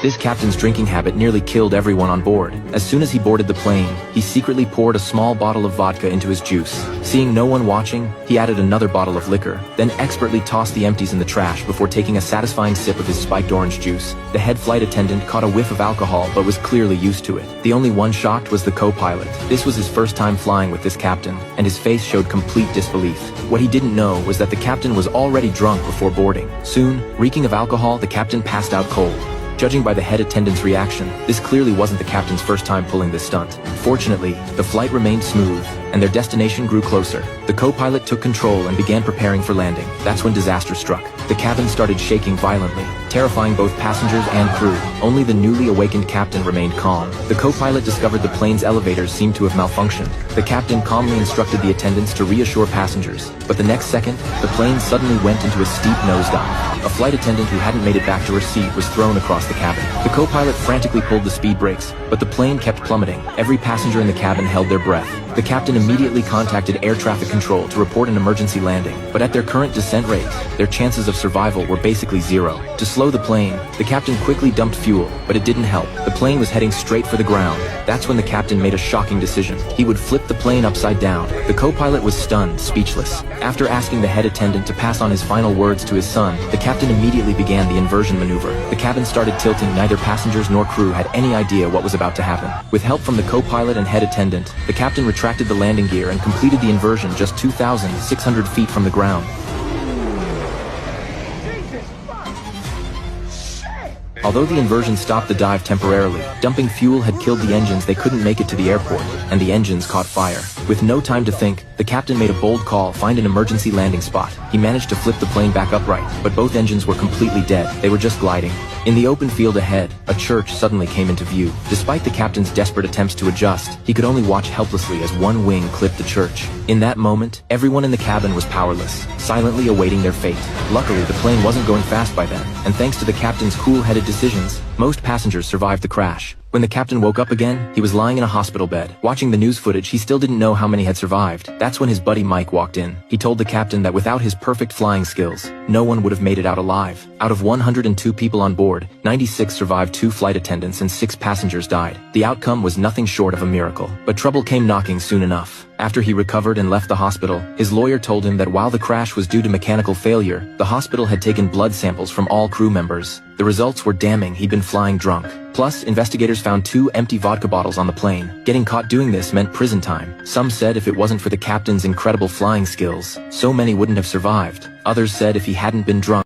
This captain's drinking habit nearly killed everyone on board. As soon as he boarded the plane, he secretly poured a small bottle of vodka into his juice. Seeing no one watching, he added another bottle of liquor, then expertly tossed the empties in the trash before taking a satisfying sip of his spiked orange juice. The head flight attendant caught a whiff of alcohol but was clearly used to it. The only one shocked was the co-pilot. This was his first time flying with this captain, and his face showed complete disbelief. What he didn't know was that the captain was already drunk before boarding. Soon, reeking of alcohol, the captain passed out cold. Judging by the head attendant's reaction, this clearly wasn't the captain's first time pulling this stunt. Fortunately, the flight remained smooth, and their destination grew closer. The co-pilot took control and began preparing for landing. That's when disaster struck. The cabin started shaking violently, terrifying both passengers and crew. Only the newly awakened captain remained calm. The co-pilot discovered the plane's elevators seemed to have malfunctioned. The captain calmly instructed the attendants to reassure passengers, but the next second, the plane suddenly went into a steep nosedive. A flight attendant who hadn't made it back to her seat was thrown across the cabin. The co-pilot frantically pulled the speed brakes, but the plane kept plummeting. Every passenger in the cabin held their breath. The captain immediately contacted air traffic control to report an emergency landing, but at their current descent rate, their chances of survival were basically zero. To slow the plane, the captain quickly dumped fuel, but it didn't help. The plane was heading straight for the ground. That's when the captain made a shocking decision. He would flip the plane upside down. The co-pilot was stunned, speechless. After asking the head attendant to pass on his final words to his son, the captain immediately began the inversion maneuver. The cabin started tilting. Neither passengers nor crew had any idea what was about to happen. With help from the co-pilot and head attendant, the captain retracted the landing gear and completed the inversion just 2,600 feet from the ground. Although the inversion stopped the dive temporarily, dumping fuel had killed the engines. They couldn't make it to the airport, and the engines caught fire. With no time to think, the captain made a bold call: find an emergency landing spot. He managed to flip the plane back upright, but both engines were completely dead. They were just gliding. In the open field ahead, a church suddenly came into view. Despite the captain's desperate attempts to adjust, he could only watch helplessly as one wing clipped the church. In that moment, everyone in the cabin was powerless, silently awaiting their fate. Luckily, the plane wasn't going fast by then, and thanks to the captain's cool-headed decisions, most passengers survived the crash. When the captain woke up again, he was lying in a hospital bed. Watching the news footage, he still didn't know how many had survived. That's when his buddy Mike walked in. He told the captain that without his perfect flying skills, no one would have made it out alive. Out of 102 people on board, 96 survived. 2 flight attendants and 6 passengers died. The outcome was nothing short of a miracle. But trouble came knocking soon enough. After he recovered and left the hospital, his lawyer told him that while the crash was due to mechanical failure, the hospital had taken blood samples from all crew members. The results were damning. He'd been flying drunk. Plus, investigators found 2 empty vodka bottles on the plane. Getting caught doing this meant prison time. Some said if it wasn't for the captain's incredible flying skills, so many wouldn't have survived. Others said if he hadn't been drunk,